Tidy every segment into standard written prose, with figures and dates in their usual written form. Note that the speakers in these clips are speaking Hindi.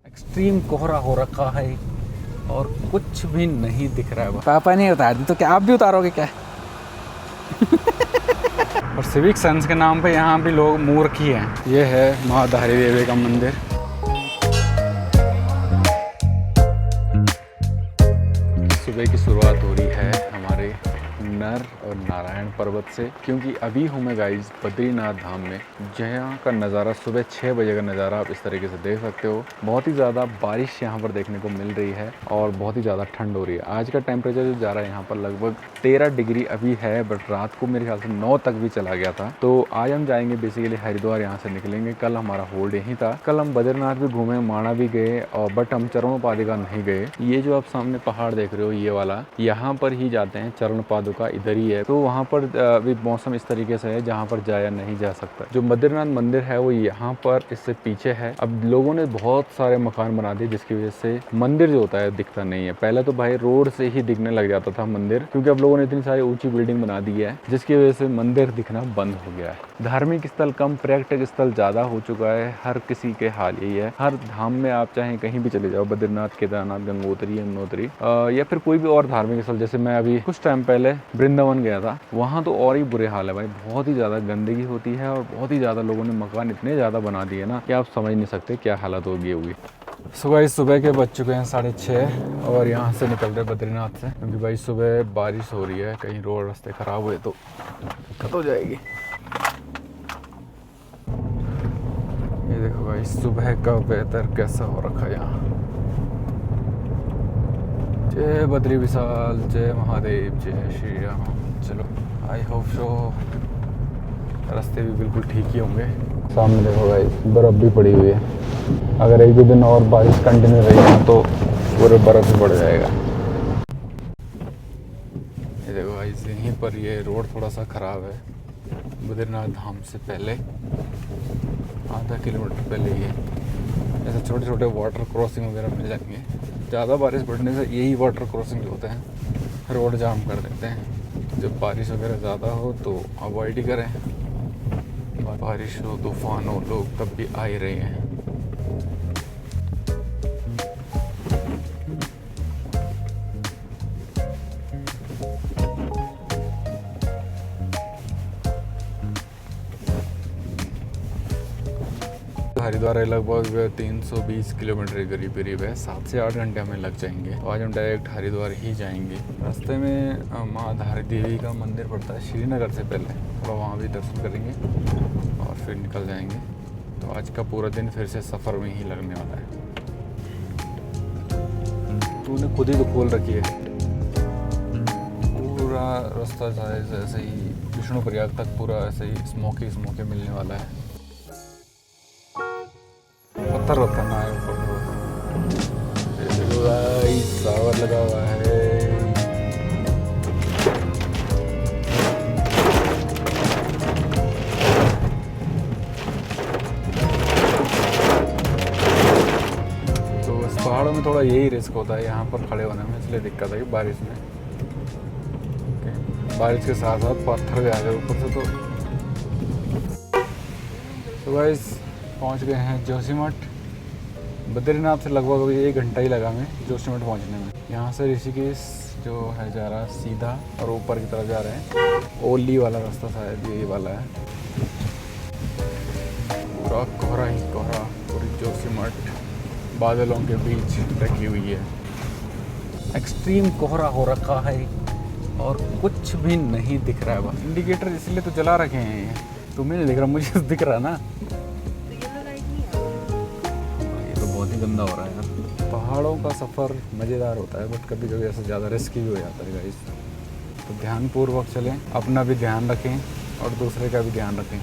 एक्सट्रीम कोहरा हो रखा है और कुछ भी नहीं दिख रहा है। पापा ने उतार दी तो क्या आप भी उतारोगे क्या? और सिविक सेंस के नाम पे यहाँ भी लोग मूर्ख ही हैं। ये है महाधारी देवी का मंदिर। सुबह की शुरुआत हो रही है हमारे नर और नारायण पर्वत से, क्योंकि अभी हूँ मैं गाइस बद्रीनाथ धाम में, जहाँ का नज़ारा सुबह 6 बजे का नज़ारा आप इस तरीके से देख सकते हो। बहुत ही ज़्यादा बारिश यहाँ पर देखने को मिल रही है और बहुत ही ज़्यादा ठंड हो रही है। आज का टेम्परेचर जो जा रहा है यहाँ पर लगभग 13 डिग्री अभी है, बट रात को मेरे ख्याल से 9 तक भी चला गया था। तो आज हम जाएंगे बेसिकली हरिद्वार, यहाँ से निकलेंगे। कल हमारा होल्ड यहीं था। कल हम बद्रीनाथ भी घूमे, माणा भी गए, और बट हम चरणोपादुका नहीं गए। ये जो आप सामने पहाड़ देख रहे हो ये वाला, यहाँ पर ही जाते हैं चरणोपादुका, इधर ही है। तो वहाँ पर अभी मौसम इस तरीके से है जहाँ पर जाया नहीं जा सकता। जो बद्रीनाथ मंदिर है वो यहाँ पर इससे पीछे है। अब लोगों ने बहुत सारे मकान बना दिए जिसकी वजह से मंदिर जो होता है दिखता नहीं है। पहले तो भाई रोड से ही दिखने लग जाता था मंदिर, क्योंकि अब लोगों ने इतनी सारी ऊंची बिल्डिंग बना दी है जिसकी वजह से मंदिर दिखना बंद हो गया है। धार्मिक स्थल कम, पर्यटक स्थल ज्यादा हो चुका है। हर किसी के हाल यही है। हर धाम में आप चाहे कहीं भी चले जाओ, बद्रीनाथ, केदारनाथ, गंगोत्री, यमुनोत्री या फिर कोई भी और धार्मिक स्थल, जैसे मैं अभी कुछ टाइम पहले वृंदावन गया था, वहाँ तो और ही बुरे हाल है भाई। बहुत ही ज़्यादा गंदगी होती है और बहुत ही ज़्यादा लोगों ने मकान इतने ज़्यादा बना दिए ना कि आप समझ नहीं सकते क्या हालत होगी। सुबह के बज चुके हैं 6:30 और यहाँ से निकल रहे बद्रीनाथ से, क्योंकि भाई सुबह बारिश हो रही है। कहीं रोड रास्ते ख़राब हुए तो दिक्कत हो जाएगी। ये देखो भाई सुबह का वेदर कैसा हो रखा है यहाँ। जय बद्री विशाल, जय महादेव, जय श्री राम। चलो आई होप सो रास्ते भी बिल्कुल ठीक ही होंगे। सामने देखो भाई बर्फ़ भी पड़ी हुई है। अगर एक दो दिन और बारिश कंटिन्यू रही तो पूरे बर्फ़ ही बढ़ जाएगा। ये देखो भाई यहीं पर ये रोड थोड़ा सा ख़राब है। बद्रीनाथ धाम से पहले आधा किलोमीटर पहले ही है। ऐसे छोटे छोटे वाटर क्रॉसिंग वगैरह मिल जाएंगे। ज़्यादा बारिश बढ़ने से यही वाटर क्रॉसिंग जो होते हैं रोड जाम कर देते हैं। जब बारिश वगैरह ज़्यादा हो तो अवॉइड ही करें। बारिश हो, तूफान हो, लोग तब भी आ ही रहे हैं। हरिद्वार लगभग 320 किलोमीटर के करीब है। 7 से 8 घंटे हमें लग जाएंगे। तो आज हम डायरेक्ट हरिद्वार ही जाएंगे। रास्ते में महाधारी देवी का मंदिर पड़ता है श्रीनगर से पहले, थोड़ा वहाँ भी दर्शन करेंगे और फिर निकल जाएंगे। तो आज का पूरा दिन फिर से सफ़र में ही लगने वाला है। तूने खुद ही तो खोल रखी है। पूरा रास्ता ऐसे ही विष्णु प्रयाग तक पूरा ऐसे ही स्मोकी मिलने वाला है। पत्थर होता ना है सावर लगा हुआ है। तो इस पहाड़ों में थोड़ा यही रिस्क होता है यहाँ पर खड़े होने में, इसलिए दिक्कत है बारिश में। बारिश के साथ साथ पत्थर भी आ गए ऊपर से। तो गाइस पहुँच गए हैं जोशीमठ। बद्रीनाथ से लगभग अभी 1 घंटा ही लगा हमें जोशीमठ पहुँचने में। यहाँ से ऋषिकेश जो है जा रहा है सीधा और ऊपर की तरफ जा रहे हैं। ओली वाला रास्ता शायद यही वाला है। पूरा कोहरा ही कोहरा, पूरी जोशीमठ बादलों के बीच ढकी हुई है। एक्सट्रीम कोहरा हो रखा है और कुछ भी नहीं दिख रहा है। बस इंडिकेटर इसलिए तो जला रखे हैं, तुम्हें नहीं दिख रहा, मुझे दिख रहा ना। बहुत ही गंदा हो रहा है यार। पहाड़ों का सफ़र मज़ेदार होता है, बट कभी कभी ऐसा ज़्यादा रिस्की भी हो जाता है गाइस। तो ध्यानपूर्वक चलें, अपना भी ध्यान रखें और दूसरे का भी ध्यान रखें।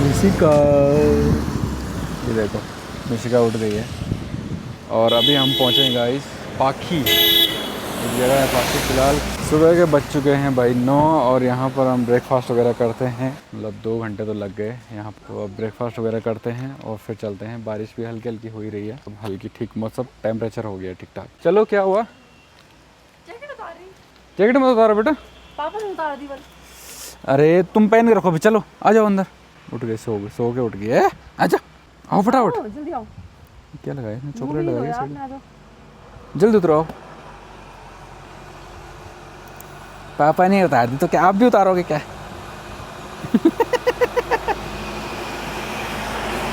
मिशिका, ये देखो मिशिका उठ गई है। और अभी हम पहुँचे गाइस पाखी। एक जगह है। बाकी फ़िलहाल सुबह के बज चुके हैं भाई 9 और यहाँ पर हम ब्रेकफास्ट वगैरह करते हैं। मतलब 2 घंटे तो लग गए यहाँ पर। अब ब्रेकफास्ट वगैरह करते हैं और फिर चलते हैं। बारिश भी हल्की हल्की हो ही रही है। अब हल्की ठीक मौसम, टेम्परेचर हो गया ठीक ठाक। चलो क्या हुआ? जैकेट मत उतारो बेटा। पापा ने उतार दी। अरे तुम पहन के रखो भी। चलो आ जाओ अंदर। उठ गए, सो के उठ गए। आजा आओ फटाफट। जल्दी आओ। क्या लगाया इसने? चॉकलेट लगाई है। तो जल्दी उतरो। पापा नहीं उतार दी तो क्या आप भी उतारोगे क्या?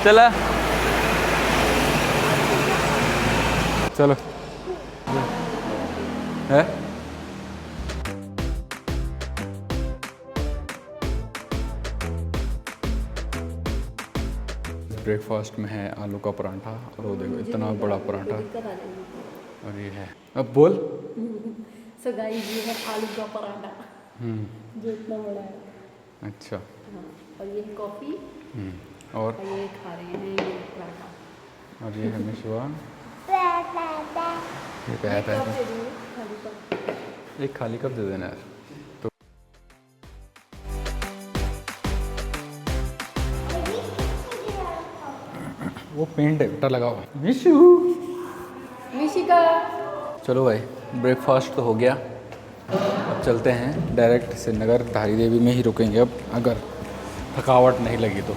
चला चलो है। ब्रेकफास्ट में है आलू का पराठा और वो देखो इतना बड़ा पराठा। और ये है, अब बोल। सो गाइस ये है आलू का पराठा जो इतना बड़ा है। अच्छा। हाँ, और ये है कॉफ़ी और ये खा रहे हैं ये पराठा। और ये है मिशवा। ये क्या है? एक खाली कप दे देना यार। तो वो पेंट है बेटा, लगाओ। मिशू मिशिका। चलो भाई ब्रेकफास्ट तो हो गया। अब चलते हैं डायरेक्ट श्रीनगर। धारी देवी में ही रुकेंगे अब, अगर थकावट नहीं लगी तो।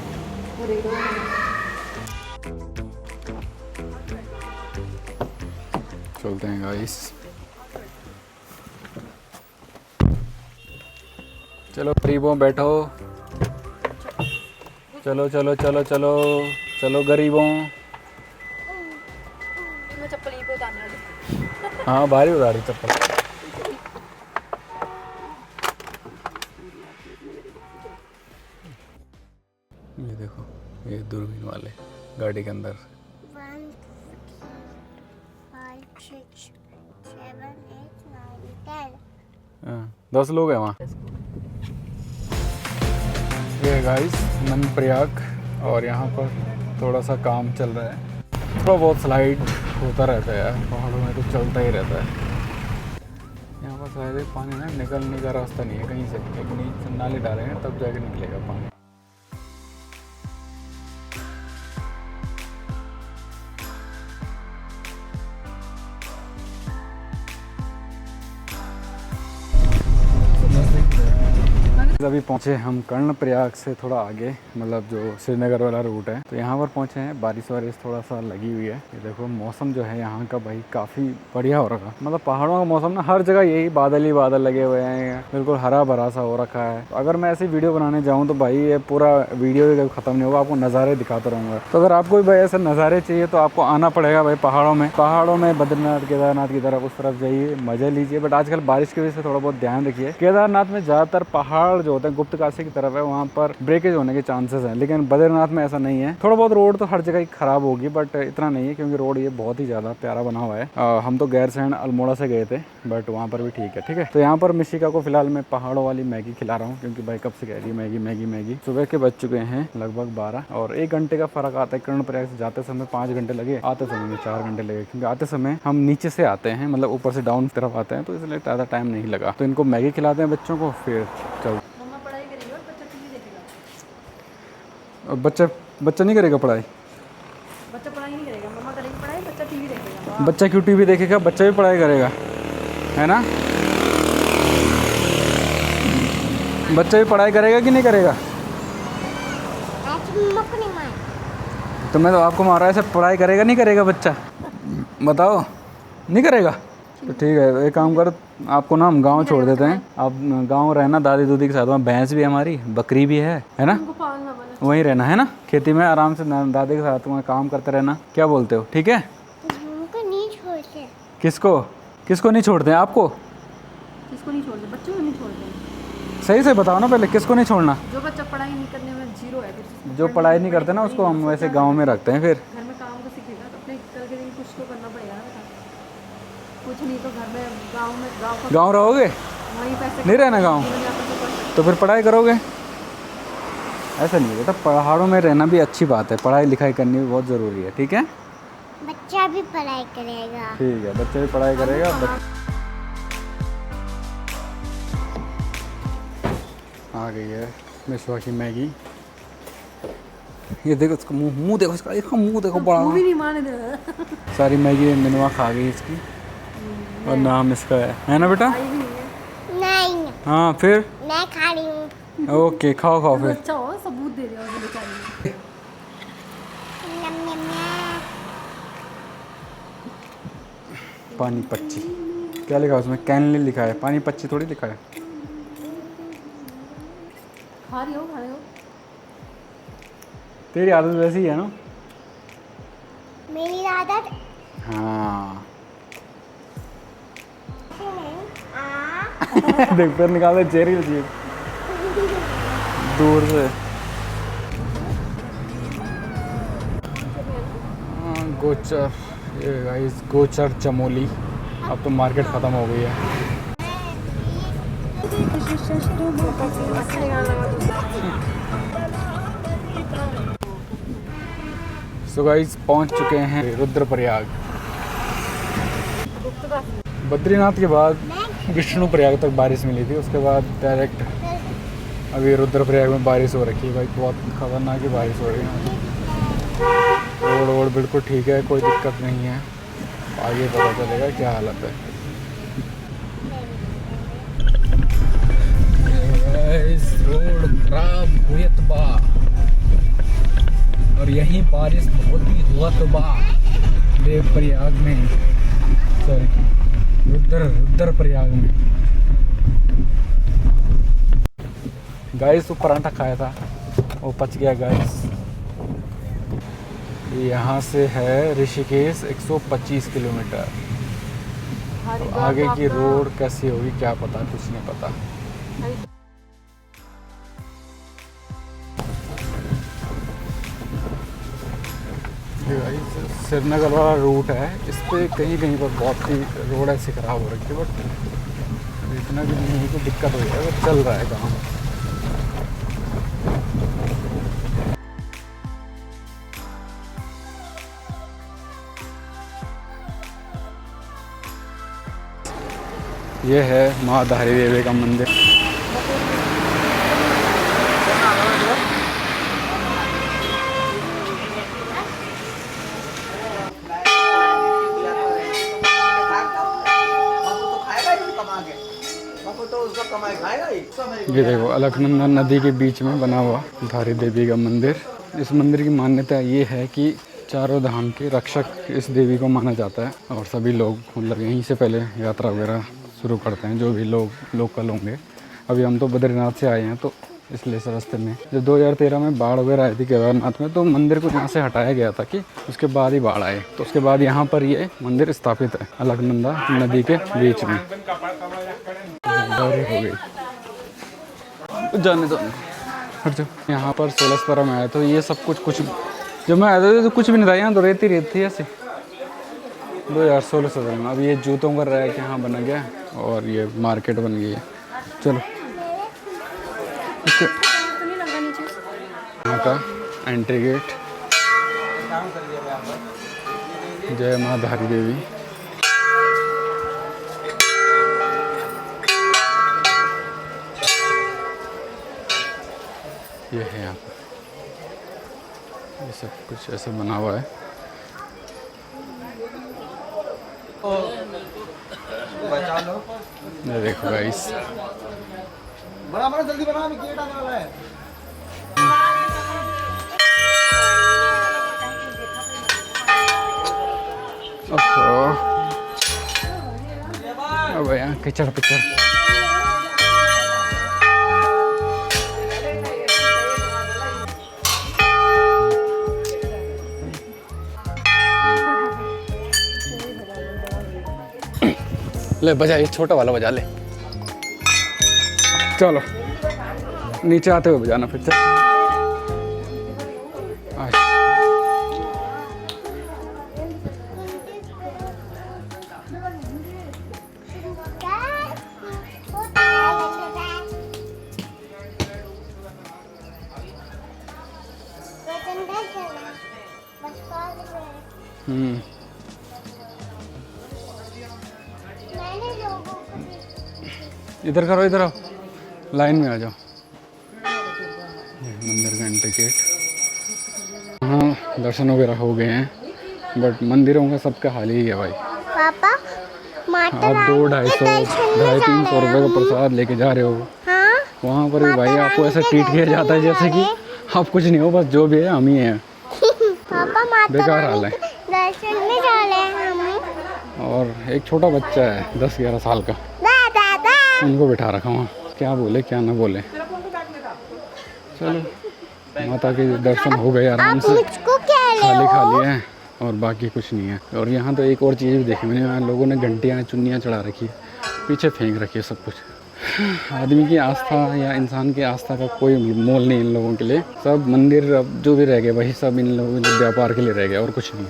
चलते हैं गाइस। चलो गरीबों बैठो। चलो चलो चलो चलो चलो गरीबों। मैं चप्पल ही पे उतारना है। हाँ भारी उतारी चप्पल। ये देखो, ये दूरबीन वाले गाड़ी के अंदर। 1, 2, 3, 4, 5, 6, 7, 8, 9, 10. 10 लोग हैं वहाँ। ये गाइस नंदप्रयाग और यहाँ पर थोड़ा सा काम चल रहा है। थोड़ा बहुत स्लाइड होता रहता है यार, पहाड़ों में तो चलता ही रहता है। यहाँ पर शायद पानी ना निकलने का रास्ता नहीं है कहीं से, एक नीचे नाले डालेंगे तब जाके निकलेगा पानी। अभी पहुँचे हम कर्णप्रयाग से थोड़ा आगे, मतलब जो श्रीनगर वाला रूट है। तो यहाँ पर पहुँचे हैं। बारिश वारिश थोड़ा सा लगी हुई है। ये देखो मौसम जो है यहाँ का भाई काफ़ी बढ़िया हो रखा। मतलब पहाड़ों का मौसम ना, हर जगह यही बादल ही बादल लगे हुए हैं, बिल्कुल हरा भरा सा हो रखा है। तो अगर मैं ऐसी वीडियो बनाने जाऊँ तो भाई ये पूरा वीडियो ही ख़त्म नहीं होगा, आपको नज़ारे दिखाता रहूँगा। तो अगर आपको भी भाई ऐसे नज़ारे चाहिए तो आपको आना पड़ेगा भाई पहाड़ों में बद्रीनाथ केदारनाथ की तरफ, उस तरफ जाइए, मज़े लीजिए। बट आजकल बारिश की वजह से थोड़ा बहुत ध्यान रखिए। केदारनाथ में ज़्यादातर पहाड़ जो होते हैं गुप्तकाशी की तरफ है, वहाँ पर ब्रेकेज होने के चांसेस हैं। लेकिन बद्रीनाथ में ऐसा नहीं है। थोड़ा बहुत रोड तो हर जगह ही खराब होगी, बट इतना नहीं है क्योंकि रोड ये बहुत ही ज़्यादा प्यारा बना हुआ है। हम तो गैरसैंण अल्मोड़ा से गए थे, बट वहाँ पर भी ठीक है। तो यहाँ पर मिशिका को फिलहाल मैं पहाड़ों वाली मैगी खिला रहा हूँ, क्योंकि भाई कब से कह रही है मैगी मैगी मैगी। सुबह के बज चुके हैं लगभग 12 और 1 घंटे का फ़र्क आता है। कर्णप्रयाग से जाते समय 5 घंटे लगे, आते समय में 4 घंटे लगे, क्योंकि आते समय हम नीचे से आते हैं, मतलब ऊपर से डाउन तरफ आते हैं, तो इसलिए ज़्यादा टाइम नहीं लगा। तो इनको मैगी खिलाते हैं बच्चों को, फिर चल। बच्चा नहीं करेगा पढ़ाई? बच्चा पढ़ाई नहीं करेगा, मम्मा करेगी पढ़ाई, बच्चा टीवी देखेगा। बच्चा क्यों टीवी देखेगा? बच्चा भी पढ़ाई करेगा, है ना? बच्चा भी पढ़ाई करेगा कि नहीं करेगा? तो मैं तो आपको मारा, ऐसे पढ़ाई करेगा नहीं करेगा बच्चा? बताओ, नहीं करेगा? तो ठीक है, तो एक काम कर, आपको ना हम गांव छोड़ देते हैं। आप गांव रहना दादी दूदी के साथ। वहाँ भैंस भी है हमारी, बकरी भी है ना? वहीं रहना है ना, खेती में आराम से दादी के साथ वहाँ काम करते रहना। क्या बोलते हो? ठीक है? नहीं छोड़ते। किसको किसको नहीं छोड़ते हैं? आपको किसको नहीं छोड़ते? बच्चों को नहीं छोड़ते। सही से बताओ ना पहले, किसको नहीं छोड़ना? जो बच्चा पढ़ाई नहीं करने में जीरो है, जो पढ़ाई नहीं करते ना उसको हम वैसे गाँव में रखते हैं। फिर घर में काम तो सीखेगा, तो अपने कल के दिन कुछ तो करना पड़ेगा ना। कुछ नहीं तो घर में गाँव रहोगे, वहीं पैसे नहीं रहना गाँव, तो फिर पढ़ाई करोगे? ऐसा नहीं है बेटा, पहाड़ों में रहना भी अच्छी बात है, पढ़ाई लिखाई करनी भी बहुत ज़रूरी है। ठीक है? बच्चा भी पढ़ाई करेगा। ठीक है, बच्चे भी पढ़ाई करेगा। आ गई है मिसवा की मैगी। ये देखो इसका मुंह देखो, इसका मुंह देखो बड़ा। वो भी नहीं माने दे। सारी मैगी मिनवा खा गई इसकी। और नाम इसका है ना बेटा? आई भी नहीं है। नहीं, हाँ फिर मैं खा रही हूँ। ओके, खाओ खाओ फिर। अच्छा हो, सबूत दे रहे हो बेचारी। नम नम नम। पानी पच्ची क्या लिखा है उसमें? कैनली लिखा है, पानी पच्ची थोड़ी लिखा है। खा रही हो, खा रही हो। तेरी आदत वैसी है ना? मेरी आदत हाँ। आ देख फिर निकाले चेहरे की दूर से। गोचर, ये गाइस गोचर चमोली। अब तो मार्केट ख़त्म हो गई है। सो गाइस पहुंच चुके हैं रुद्रप्रयाग। बद्रीनाथ के बाद विष्णुप्रयाग तक बारिश मिली थी, उसके बाद डायरेक्ट अभी रुद्रप्रयाग में बारिश हो रखी है। भाई बहुत खतरनाक ही बारिश हो रही है। रोड बिल्कुल ठीक है, कोई दिक्कत नहीं है। आगे पता चलेगा क्या हालत है। रोड खराब हुई बा और यहीं बारिश बहुत ही हुआ तो बा देवप्रयाग में, सॉरी रुद्रप्रयाग में। गाइस वो पराठा खाया था, वो पच गया गाइस। यहाँ से है ऋषिकेश 125 किलोमीटर। तो आगे की रोड कैसी होगी क्या पता, कुछ नहीं पता। श्रीनगर वाला रूट है, इस पर कहीं कहीं पर बहुत ही रोड ऐसी ख़राब हो रखी है, बट इतना भी नहीं है कि दिक्कत हो जाए, बट चल रहा है काम। ये है माँ धारी देवी का मंदिर। ये देखो अलकनंदा नदी के बीच में बना हुआ धारी देवी का मंदिर। इस मंदिर की मान्यता ये है कि चारों धाम के रक्षक इस देवी को माना जाता है, और सभी लोग मतलब यहीं से पहले यात्रा वगैरह शुरू करते हैं, जो भी लोग लोकल होंगे। अभी हम तो बद्रीनाथ से आए हैं, तो इसलिए इस रास्ते में जब 2013 में बाढ़ वगैरह आई थी केदारनाथ में, तो मंदिर को यहाँ से हटाया गया था कि उसके बाद ही बाढ़ आए। तो उसके बाद यहाँ पर ये मंदिर स्थापित है अलकनंदा नदी के बीच में। हो गई जाने दो, हट जाओ। यहाँ पर 16 में आया तो ये सब कुछ जब मैं आया था तो कुछ भी नहीं था, यहाँ तो रेती थी ऐसे 2016-17 में। अब ये जूतों का रैक यहाँ बना गया और ये मार्केट बन गई है। चलो यहाँ का एंट्री गेट। जय माँ धारी देवी। ये है यहाँ पर, ये सब कुछ ऐसे बना हुआ है। ये देखो गाइस, बड़ा जल्दी बना, गेट आने वाला है। अब यहाँ कीचड़ पिचड़। ले बजा, ये छोटा वाला बजा ले। चलो नीचे आते हुए बजाना फिर। चल इधर करो, इधर आओ, लाइन में आ जाओ। मार्केट। हाँ दर्शन वगैरह हो गए हैं, बट मंदिरों का सबका हाल ही है भाई। पापा माता आप 200, रानी 250, के दर्शन में 250, 300 रुपये का जा प्रसाद लेके जा रहे हो, हाँ वहाँ पर भी भाई माता आपको रानी ऐसे के ट्रीट किया दर्शन जाता है में जैसे जा कि आप कुछ नहीं हो, बस जो भी है हम ही हैं। पापा माता बेकार हाल रानी है। के दर्शन में जा रहे हैं हम। और एक छोटा बच्चा है 10-11 साल का, दादा उनको बिठा रखा हूँ, क्या बोले क्या ना बोले। चलो माता के दर्शन हो गए आराम आप से, मुझको क्या ले खाली हो? खाली है और बाकी कुछ नहीं है। और यहाँ तो एक और चीज़ भी देखी मैंने, यहाँ लोगों ने घंटियाँ चुन्नियाँ चढ़ा रखी है, पीछे फेंक रखी है सब कुछ। आदमी की आस्था या इंसान की आस्था का कोई मोल नहीं इन लोगों के लिए। सब मंदिर अब जो भी रह गए वही सब इन लोगों के व्यापार के लिए रह गया और कुछ नहीं।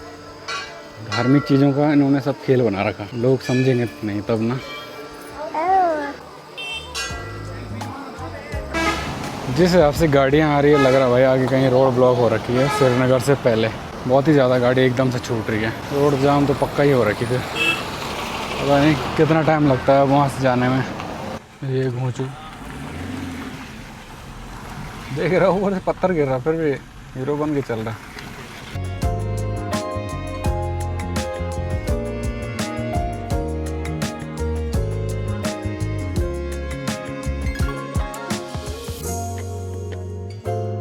धार्मिक चीज़ों का इन्होंने सब खेल बना रखा, लोग समझेंगे नहीं तब ना। जिस हिसाब से गाड़ियाँ आ रही है लग रहा है भाई आगे कहीं रोड ब्लॉक हो रखी है। श्रीनगर से पहले बहुत ही ज़्यादा गाड़ी एकदम से छूट रही है, रोड जाम तो पक्का ही हो रखी थी। पता नहीं कितना टाइम लगता है वहाँ से जाने में। ये घूंचू देख रहा हूँ, ऊपर से पत्थर गिर रहा, फिर भी हीरो बन के चल रहा।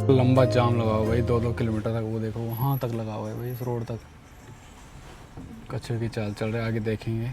लंबा जाम लगा हुआ भाई, 2-2 किलोमीटर तक। वो देखो वहाँ तक लगा हुआ है भाई, इस रोड तक। कचरे की चाल चल रहे, आगे देखेंगे।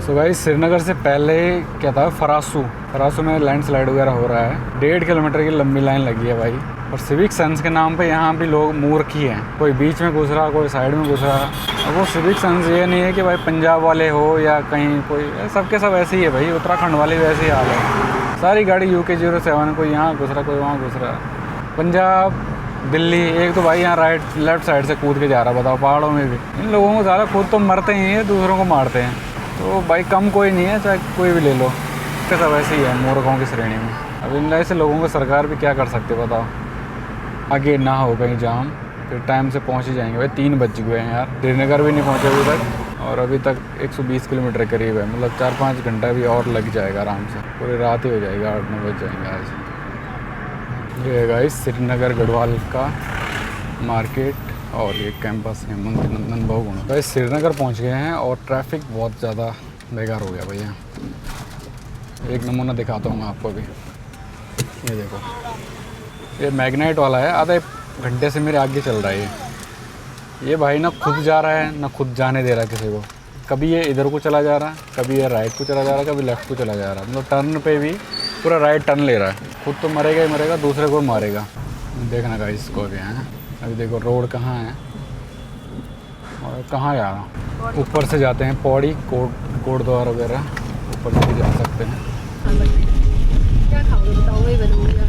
तो भाई श्रीनगर से पहले क्या था, फरासू में लैंडस्लाइड वगैरह हो रहा है। 1.5 किलोमीटर की लंबी लाइन लगी है भाई। और सिविक सेंस के नाम पे यहाँ भी लोग मूर्ख ही हैं, कोई बीच में घुस रहा, कोई साइड में घुस रहा। और वो सिविक सेंस ये नहीं है कि भाई पंजाब वाले हो या कहीं कोई, सबके सब ऐसे ही है भाई। उत्तराखंड वाले भी ऐसे ही हाल है, सारी गाड़ी UK 07, कोई यहाँ घुस रहा, कोई वहाँ घुस रहा। पंजाब दिल्ली, एक तो भाई यहाँ लेफ्ट साइड से कूद के जा रहा, बताओ। पहाड़ों में भी इन लोगों को ज़्यादा खुद तो मरते ही हैं, दूसरों को मारते हैं। तो भाई कम कोई नहीं है, चाहे कोई भी ले लो, इसके सब ऐसे ही है मूर्खों की श्रेणी में। अब इन ऐसे लोगों को सरकार भी क्या कर सकते बताओ। आगे ना हो कहीं जाम, फिर टाइम से पहुंच ही जाएंगे भाई। 3 बज गए हैं यार, श्रीनगर भी नहीं पहुंचे अभी तक, और अभी तक 120 किलोमीटर करीब है। मतलब 4-5 घंटा भी और लग जाएगा आराम से, पूरी रात ही हो जाएगी, 8-9 बज जाएंगे आज। ये है गाइस श्रीनगर गढ़वाल का मार्केट और ये कैंपस है मंत्री बहुगुणा। भाई श्रीनगर पहुंच गए हैं और ट्रैफिक बहुत ज़्यादा बेकार हो गया भैया। एक नमूना दिखाता हूँ मैं आपको अभी। ये देखो, ये मैग्नाइट वाला है, आधे घंटे से मेरे आगे चल रहा है ये भाई ना खुद जा रहा है ना खुद जाने दे रहा है किसी को। कभी ये इधर को चला जा रहा है, कभी ये राइट को चला जा रहा है, कभी लेफ्ट को चला जा रहा है। मतलब टर्न पे भी पूरा राइट टर्न ले रहा है। खुद तो मरेगा ही मरेगा, दूसरे को मारेगा। देखना का इसको भी है। अभी देखो रोड कहाँ है और कहाँ जा रहा। ऊपर से जाते हैं पौड़ी, कोट द्वार वगैरह, ऊपर से भी जा सकते हैं। क्या खाओगे बताओ, वही बनूंगी आज।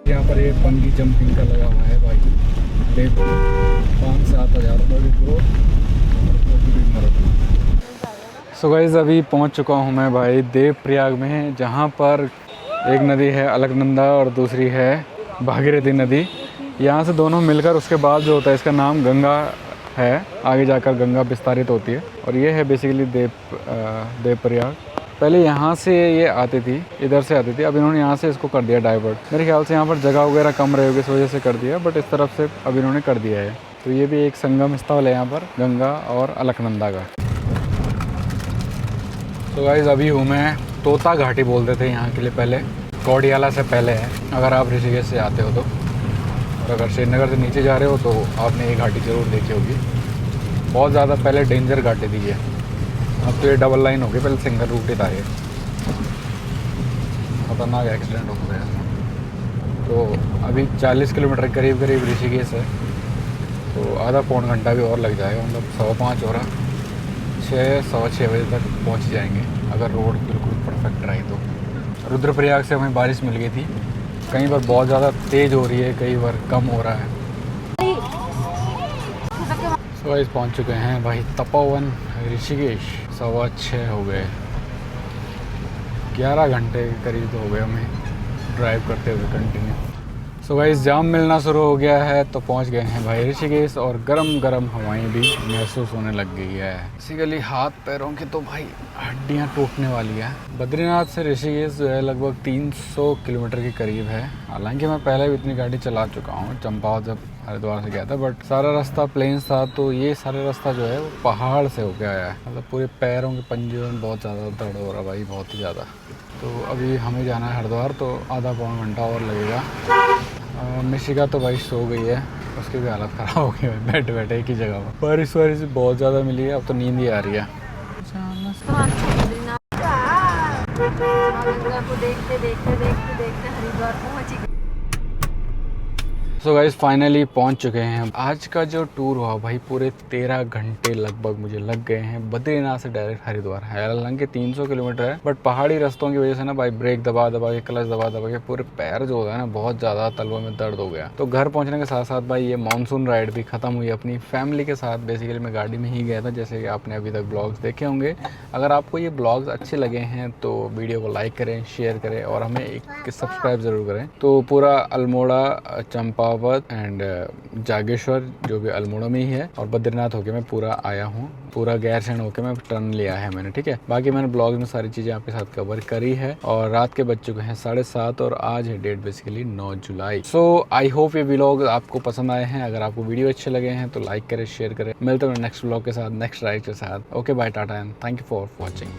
यहाँ पर ये बंगी जंपिंग का लगा हुआ है भाई, 5-7 हज़ार रुपये सो गाइस अभी पहुँच चुका हूँ मैं भाई देवप्रयाग में, जहाँ पर एक नदी है अलकनंदा और दूसरी है भागीरथी नदी। यहाँ से दोनों मिलकर उसके बाद जो होता है, इसका नाम गंगा है, आगे जाकर गंगा विस्तारित होती है। और ये है बेसिकली देवप्रयाग। पहले यहाँ से ये आती थी, इधर से आती थी, अब इन्होंने यहाँ से इसको कर दिया डाइवर्ट। मेरे ख्याल से यहाँ पर जगह वगैरह कम रही होगी, इस वजह से कर दिया, बट इस तरफ से अब इन्होंने कर दिया है। तो ये भी एक संगम स्थल है यहाँ पर गंगा और अलकनंदा का। तो गाइस अभी हूँ मैं तोता घाटी बोलते थे यहाँ के लिए, पहले कौड़ियाला से पहले है, अगर आप ऋषिकेश से आते हो तो। और अगर श्रीनगर से नीचे जा रहे हो तो आपने ये घाटी ज़रूर देखी होगी। बहुत ज़्यादा पहले डेंजर घाटी थी ये, अब तो ये डबल लाइन हो गई, पहले सिंगल रूट ही था ये। खतरनाक एक्सीडेंट हो गया। तो अभी 40 किलोमीटर करीब ऋषिकेश है, तो आधा पौन घंटा भी और लग जाएगा। मतलब 5:15 हो रहा, 6-6:15 बजे तक पहुंच जाएंगे अगर रोड बिल्कुल परफेक्ट रही तो। रुद्रप्रयाग से हमें बारिश मिल गई थी, कई बार बहुत ज़्यादा तेज़ हो रही है, कई बार कम हो रहा है। सो गाइस पहुंच चुके हैं भाई तपोवन ऋषिकेश। 6:15 हो गए, 11 घंटे के करीब हो गए हमें ड्राइव करते हुए कंटिन्यू। सो गाइस जाम मिलना शुरू हो गया है तो पहुंच गए हैं भाई ऋषिकेश और गरम गरम हवाएं भी महसूस होने लग गई है। बेसिकली हाथ पैरों की तो भाई हड्डियां टूटने वाली है। बद्रीनाथ से ऋषिकेश जो है लगभग 300 किलोमीटर के करीब है। हालांकि मैं पहले भी इतनी गाड़ी चला चुका हूँ, चंपावत जब हरिद्वार से गया था, बट सारा रास्ता प्लेन्स था। तो ये सारा रास्ता जो है वो पहाड़ से होके आया है। मतलब पूरे पैरों के पंजे में बहुत ज़्यादा दर्द हो रहा भाई, बहुत ही ज़्यादा। तो अभी हमें जाना है हरिद्वार, तो आधा पौन घंटा और लगेगा। मिशिका तो भाई सो गई है, उसकी भी हालत ख़राब हो गई है बैठे बैठे एक ही जगह पर। बारिश वारिश बहुत ज़्यादा मिली है, अब तो नींद ही आ रही है। को देखते देखते देखते देखते हरिद्वार पहुंच गए। सो गाइस फाइनली पहुंच चुके हैं। आज का जो टूर हुआ भाई पूरे 13 घंटे लगभग मुझे लग गए हैं बद्रीनाथ से डायरेक्ट हरिद्वार। हालांकि 300 किलोमीटर है, बट पहाड़ी रास्तों की वजह से ना भाई ब्रेक दबा दबा के, क्लच दबा दबा के पूरे पैर जो होता है ना बहुत ज़्यादा तलवों में दर्द हो गया। तो घर पहुंचने के साथ साथ भाई ये मानसून राइड भी खत्म हुई अपनी फैमिली के साथ। बेसिकली मैं गाड़ी में ही गया था, जैसे कि आपने अभी तक ब्लॉग्स देखे होंगे। अगर आपको ये ब्लॉग्स अच्छे लगे हैं तो वीडियो को लाइक करें, शेयर करें और हमें एक सब्सक्राइब ज़रूर करें। तो पूरा अल्मोड़ा, चंपावत एंड जागेश्वर जो भी अल्मोड़ा में ही है, और बद्रीनाथ होके मैं पूरा आया हूँ। पूरा गैरसैंण होके मैं टर्न लिया है मैंने, ठीक है। बाकी मैंने ब्लॉग में सारी चीज़ें आपके साथ कवर करी है। और रात के बज चुके हैं 7:30 और आज है डेट बेसिकली 9 जुलाई। सो आई होप ये व्लॉग आपको पसंद आए हैं। अगर आपको वीडियो अच्छे लगे हैं तो लाइक करें, शेयर करें। मिलते हैं नेक्स्ट व्लॉग के साथ, नेक्स्ट राइड के साथ। Okay bye, tata and thank you for watching.